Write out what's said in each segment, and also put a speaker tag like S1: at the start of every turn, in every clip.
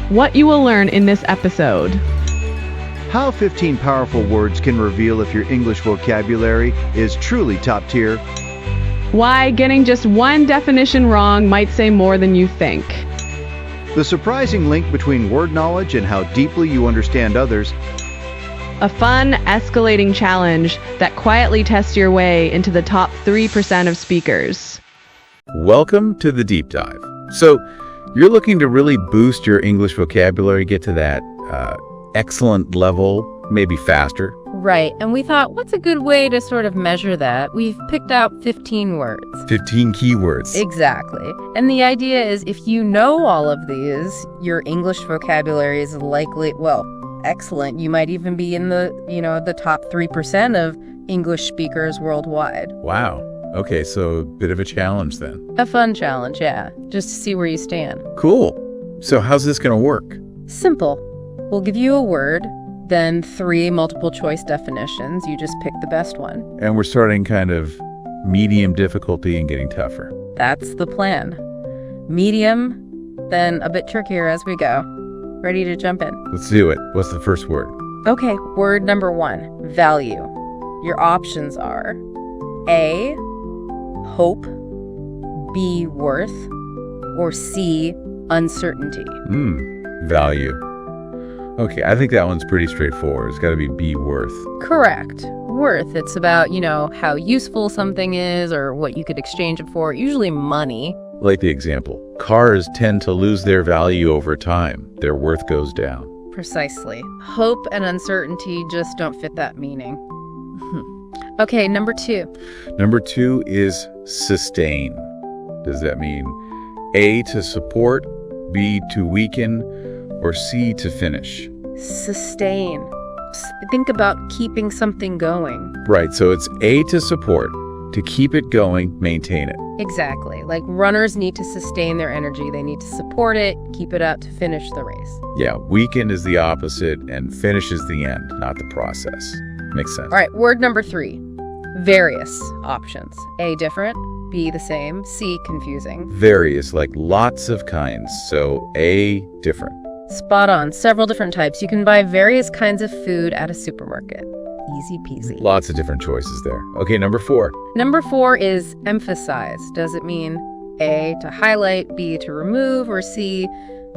S1: What you will learn in this episode.
S2: How 15 powerful words can reveal if your English vocabulary is truly top tier.
S1: Why getting just one definition wrong might say more than you think.
S2: The surprising link between word knowledge and how deeply you understand others.
S1: A fun, escalating challenge that quietly tests your way into the top 3% of speakers.
S3: Welcome to the deep dive. So, you're looking to really boost your English vocabulary, get to that excellent level, maybe faster.
S4: Right, and we thought, what's a good way to sort of measure that? We've picked out 15 words.
S3: 15 keywords.
S4: Exactly. And the idea is if you know all of these, your English vocabulary is likely, excellent. You might even be in the top 3% of English speakers worldwide.
S3: Wow. Okay, so a bit of a challenge then.
S4: A fun challenge, yeah, just to see where you stand.
S3: Cool. So how's this going to work?
S4: Simple. We'll give you a word, then 3 multiple choice definitions. You just pick the best one.
S3: And we're starting kind of medium difficulty and getting tougher.
S4: That's the plan. Medium, then a bit trickier as we go. Ready to jump in?
S3: Let's do it. What's the first word?
S4: Okay, word number 1, value. Your options are A, hope, B, worth, or C, uncertainty.
S3: Value. Okay, I think that one's pretty straightforward. It's got to be worth.
S4: Correct. Worth. It's about, how useful something is or what you could exchange it for, usually money.
S3: Like the example, cars tend to lose their value over time. Their worth goes down.
S4: Precisely. Hope and uncertainty just don't fit that meaning. Okay, number 2.
S3: Number 2 is sustain. Does that mean A, to support, B, to weaken, or C, to finish?
S4: Sustain. Think about keeping something going.
S3: Right, so it's A, to support, to keep it going, maintain it.
S4: Exactly. Like runners need to sustain their energy. They need to support it, keep it up to finish the race.
S3: Yeah, weaken is the opposite and finish is the end, not the process. Makes sense.
S4: All right, word number 3. Various options. A, different. B, the same. C, confusing.
S3: Various, like lots of kinds. So A, different.
S4: Spot on. Several different types. You can buy various kinds of food at a supermarket. Easy peasy.
S3: Lots of different choices there. Okay, number 4.
S4: Number 4 is emphasize. Does it mean A, to highlight, B, to remove, or C,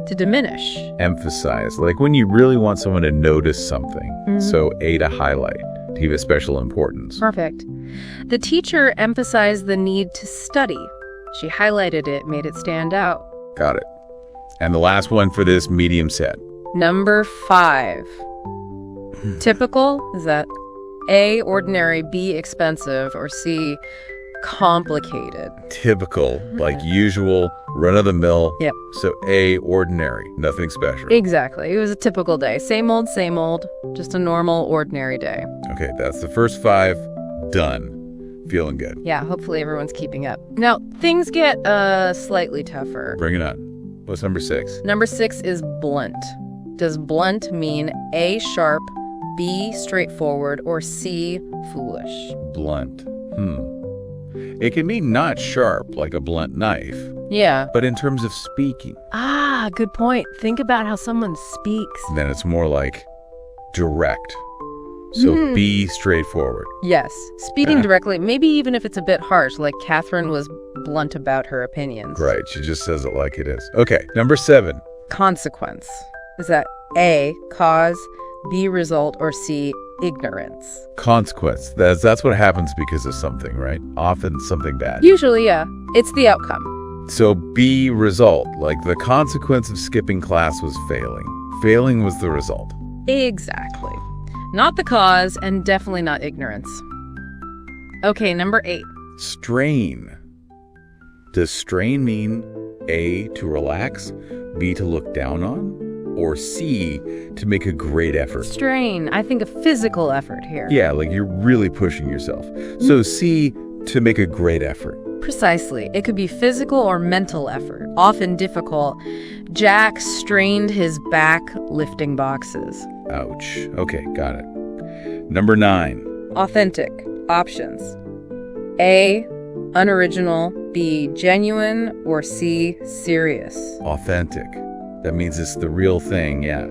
S4: to diminish?
S3: Emphasize, like when you really want someone to notice something. So A, to highlight, to give it special importance.
S4: Perfect. The teacher emphasized the need to study. She highlighted it, made it stand out.
S3: Got it. And the last one for this medium set.
S4: Number 5. Typical, is that A, ordinary, B, expensive, or C, complicated?
S3: Typical, like usual, run-of-the-mill.
S4: Yep.
S3: So A, ordinary, nothing special.
S4: Exactly. It was a typical day. Same old, just a normal, ordinary day.
S3: Okay, that's the first 5 done. Feeling good.
S4: Yeah, hopefully everyone's keeping up. Now, things get slightly tougher.
S3: Bring it on. What's number 6?
S4: Number 6 is blunt. Does blunt mean A, sharp, B, straightforward, or C, foolish?
S3: Blunt. It can mean not sharp, like a blunt knife.
S4: Yeah.
S3: But in terms of speaking.
S4: Ah, good point. Think about how someone speaks.
S3: Then it's more like direct. So B, straightforward.
S4: Yes. Speaking directly, maybe even if it's a bit harsh, like Catherine was blunt about her opinions.
S3: Right. She just says it like it is. Okay. Number 7.
S4: Consequence. Is that A, cause, B, result, or C, ignorance?
S3: Consequence. That's what happens because of something, right? Often something bad.
S4: Usually, yeah. It's the outcome.
S3: So B, result. Like the consequence of skipping class was failing. Failing was the result.
S4: Exactly. Not the cause, and definitely not ignorance. Okay, number 8.
S3: Strain. Does strain mean A, to relax, B, to look down on, or C, to make a great effort?
S4: Strain. I think a physical effort here.
S3: Yeah, like you're really pushing yourself. So C, to make a great effort.
S4: Precisely. It could be physical or mental effort, often difficult. Jack strained his back lifting boxes.
S3: Ouch. Okay, got it. Number 9.
S4: Authentic. Options. A, unoriginal, B, genuine, or C, serious?
S3: Authentic. That means it's the real thing, yeah.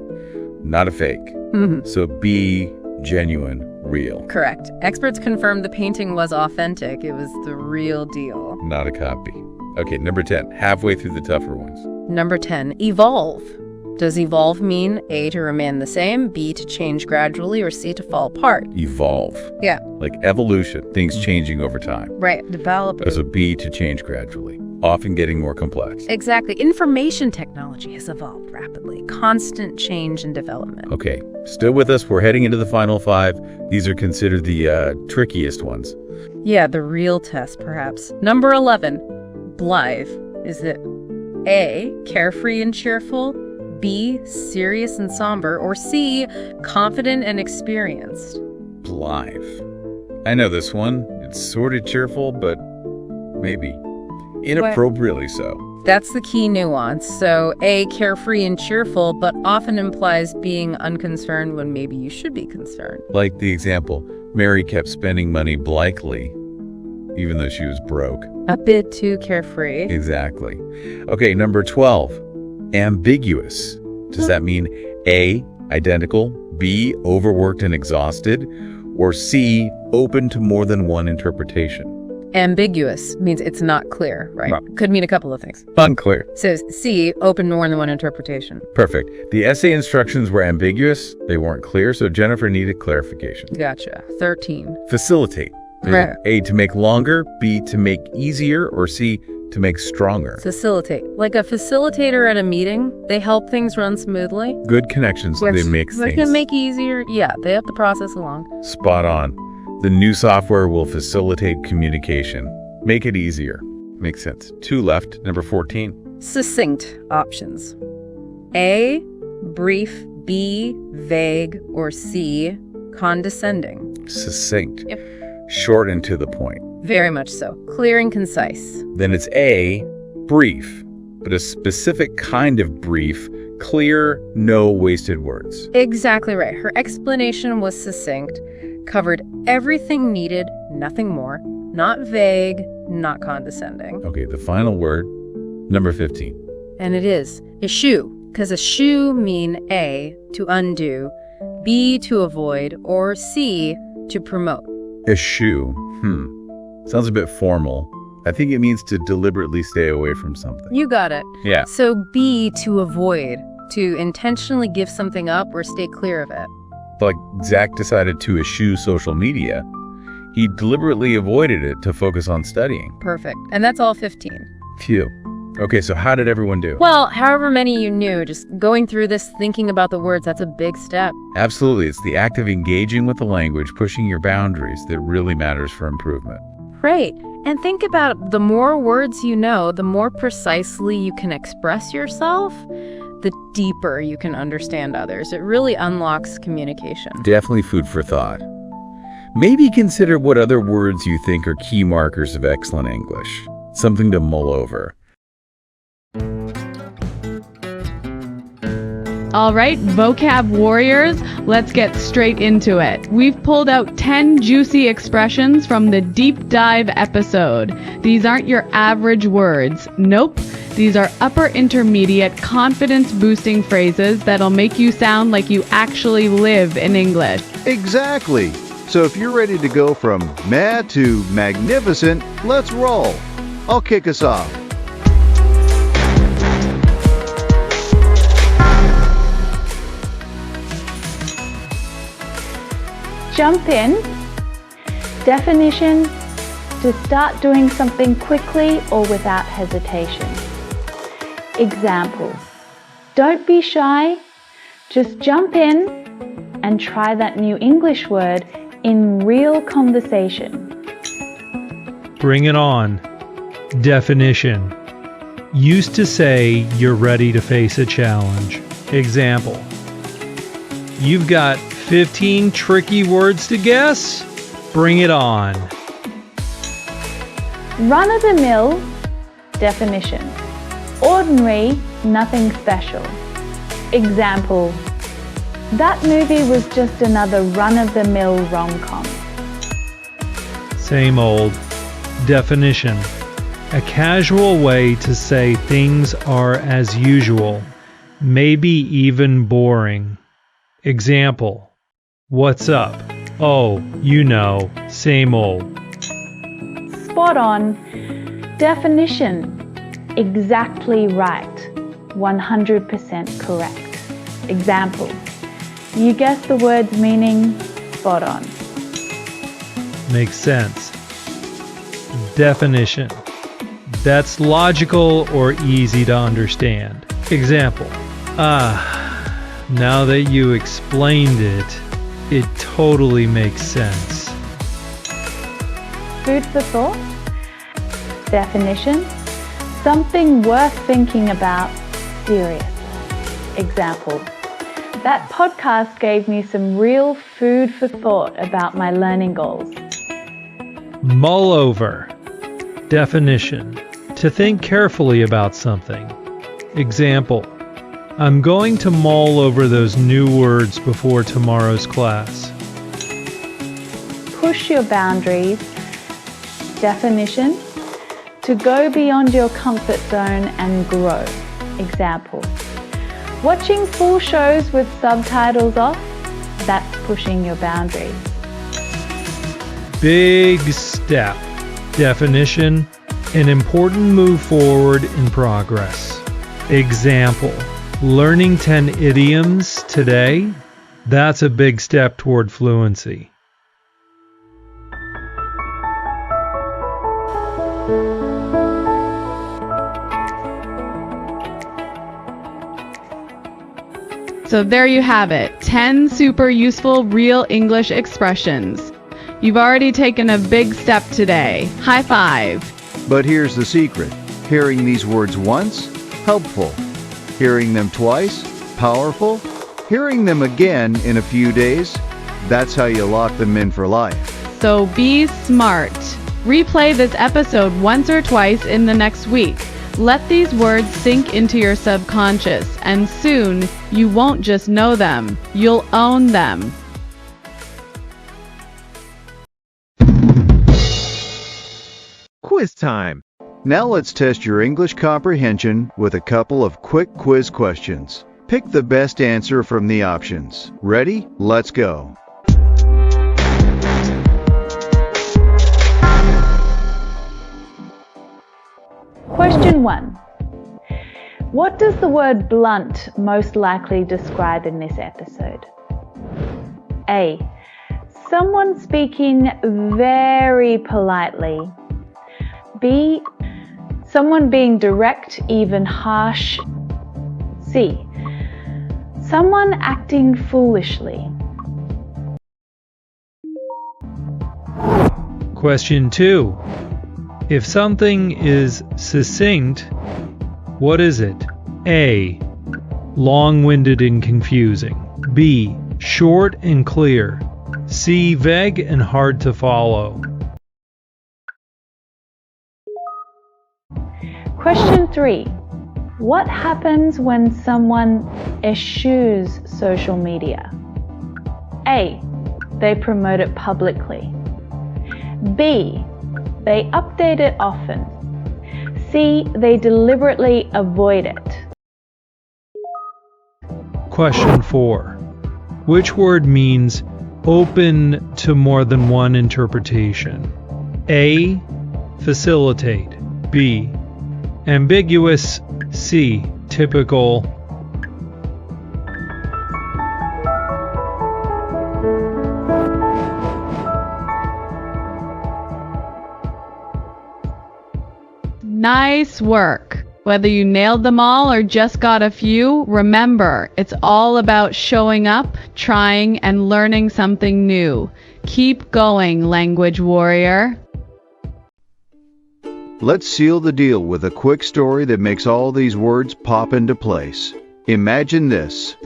S3: Not a fake.
S4: Mhm.
S3: So B, genuine, real.
S4: Correct. Experts confirmed the painting was authentic. It was the real deal.
S3: Not a copy. Okay, number 10, halfway through the tougher ones.
S4: Number 10, evolve. Does evolve mean A, to remain the same, B, to change gradually, or C, to fall apart?
S3: Evolve.
S4: Yeah.
S3: Like evolution, things changing over time.
S4: Right. Develop.
S3: As a B, to change gradually, often getting more complex.
S4: Exactly. Information technology has evolved rapidly. Constant change and development.
S3: Okay, still with us. We're heading into the final 5. These are considered the trickiest ones.
S4: Yeah, the real test, perhaps. Number 11, blithe. Is it A, carefree and cheerful, B, serious and somber, or C, confident and experienced?
S3: Blithe. I know this one. It's sort of cheerful, but maybe inappropriately so.
S4: That's the key nuance. So A, carefree and cheerful, but often implies being unconcerned when maybe you should be concerned.
S3: Like the example, Mary kept spending money blithely, even though she was broke.
S4: A bit too carefree.
S3: Exactly. Okay, number 12, ambiguous. Does that mean A, identical, B, overworked and exhausted, or C, open to more than one interpretation?
S4: Ambiguous means it's not clear, right?
S3: No.
S4: Could mean a couple of things.
S3: Unclear.
S4: So C, open more than one interpretation.
S3: Perfect. The essay instructions were ambiguous. They weren't clear, so Jennifer needed clarification.
S4: Gotcha. 13.
S3: Facilitate.
S4: Right.
S3: A, to make longer, B, to make easier, or C, to make stronger.
S4: Facilitate. Like a facilitator at a meeting, they help things run smoothly.
S3: Good connections, they make
S4: They can
S3: things
S4: make easier. Yeah, they help the process along.
S3: spot on. The new software will facilitate communication. Make it easier. Makes sense. 2 left. Number 14.
S4: Succinct options. A, brief, B, vague, or C, condescending.
S3: Succinct.
S4: Yep.
S3: Short and to the point.
S4: Very much so. Clear and concise.
S3: Then it's A, brief, but a specific kind of brief, clear, no wasted words.
S4: Exactly right. Her explanation was succinct, covered everything needed, nothing more, not vague, not condescending.
S3: Okay, the final word, number 15.
S4: And it is eschew, because eschew mean A, to undo, B, to avoid, or C, to promote.
S3: Eschew. Sounds a bit formal. I think it means to deliberately stay away from something.
S4: You got it.
S3: Yeah.
S4: So B, to avoid, to intentionally give something up or stay clear of it.
S3: Like Zach decided to eschew social media. He deliberately avoided it to focus on studying.
S4: Perfect. And that's all 15.
S3: Phew. Okay, so how did everyone do?
S4: Well, however many you knew, just going through this, thinking about the words, that's a big step.
S3: Absolutely. It's the act of engaging with the language, pushing your boundaries that really matters for improvement.
S4: Right. And think about the more words you know, the more precisely you can express yourself, the deeper you can understand others. It really unlocks communication.
S3: Definitely food for thought. Maybe consider what other words you think are key markers of excellent English. Something to mull over.
S1: All right, vocab warriors, let's get straight into it. We've pulled out 10 juicy expressions from the deep dive episode. These aren't your average words. Nope. These are upper intermediate confidence boosting phrases that'll make you sound like you actually live in English.
S2: Exactly. So if you're ready to go from meh to magnificent, let's roll. I'll kick us off.
S5: Jump in. Definition: to start doing something quickly or without hesitation. Example: don't be shy, just jump in and try that new English word in real conversation.
S6: Bring it on. Definition: used to say you're ready to face a challenge. Example: you've got 15 tricky words to guess? Bring it on.
S5: Run-of-the-mill. Definition: ordinary, nothing special. Example: that movie was just another run-of-the-mill rom-com.
S6: Same old. Definition: a casual way to say things are as usual. maybe even boring. Example, what's up? Oh, you know, same old.
S5: Spot on. Definition. Exactly right. 100% correct. Example. You guessed the word's meaning. Spot on.
S6: Makes sense. Definition. That's logical or easy to understand. Example. Now that you explained it, it totally makes sense.
S5: Food for thought. Definition. Something worth thinking about seriously. Example. That podcast gave me some real food for thought about my learning goals.
S6: Mull over. Definition. To think carefully about something. Example. I'm going to mull over those new words before tomorrow's class.
S5: Push your boundaries. Definition. To go beyond your comfort zone and grow. Example. Watching full shows with subtitles off, that's pushing your boundaries.
S6: Big step. Definition. An important move forward in progress. Example. Learning 10 idioms today, that's a big step toward fluency.
S1: So there you have it, 10 super useful real English expressions. You've already taken a big step today. High five.
S2: But here's the secret. Hearing these words once, helpful. Hearing them twice, powerful. Hearing them again in a few days, that's how you lock them in for life.
S1: So be smart. Replay this episode once or twice in the next week. Let these words sink into your subconscious, and soon you won't just know them, you'll own them.
S7: Quiz time.
S2: Now let's test your English comprehension with a couple of quick quiz questions. Pick the best answer from the options. Ready? Let's go.
S5: Question 1. What does the word blunt most likely describe in this episode? A. Someone speaking very politely. B. Someone being direct, even harsh. C. Someone acting foolishly.
S6: Question 2. If something is succinct, what is it? A. Long-winded and confusing. B. Short and clear. C. Vague and hard to follow.
S5: Question 3. What happens when someone eschews social media? A. They promote it publicly. B. They update it often. C. They deliberately avoid it.
S6: Question 4. Which word means open to more than one interpretation? A. Facilitate. B. Ambiguous. C. Typical.
S1: Nice work. Whether you nailed them all or just got a few, remember, it's all about showing up, trying, and learning something new. Keep going, language warrior.
S2: Let's seal the deal with a quick story that makes all these words pop into place. Imagine this.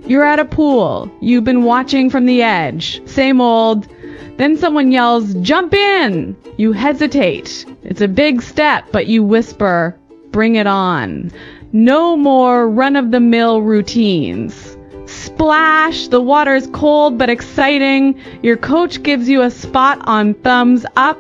S1: You're at a pool. You've been watching from the edge. Same old. Then someone yells, "Jump in!" You hesitate. It's a big step, but you whisper, "Bring it on." No more run-of-the-mill routines. Splash! The water's cold but exciting. Your coach gives you a spot on thumbs up.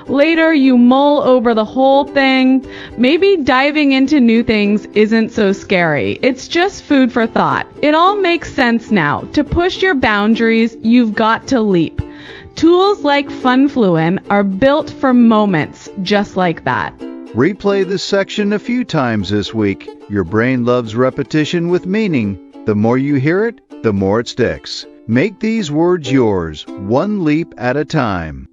S1: Later, you mull over the whole thing. Maybe diving into new things isn't so scary. It's just food for thought. It all makes sense now. To push your boundaries, you've got to leap. Tools like FunFluent are built for moments just like that.
S2: Replay this section a few times this week. Your brain loves repetition with meaning. The more you hear it, the more it sticks. Make these words yours, one leap at a time.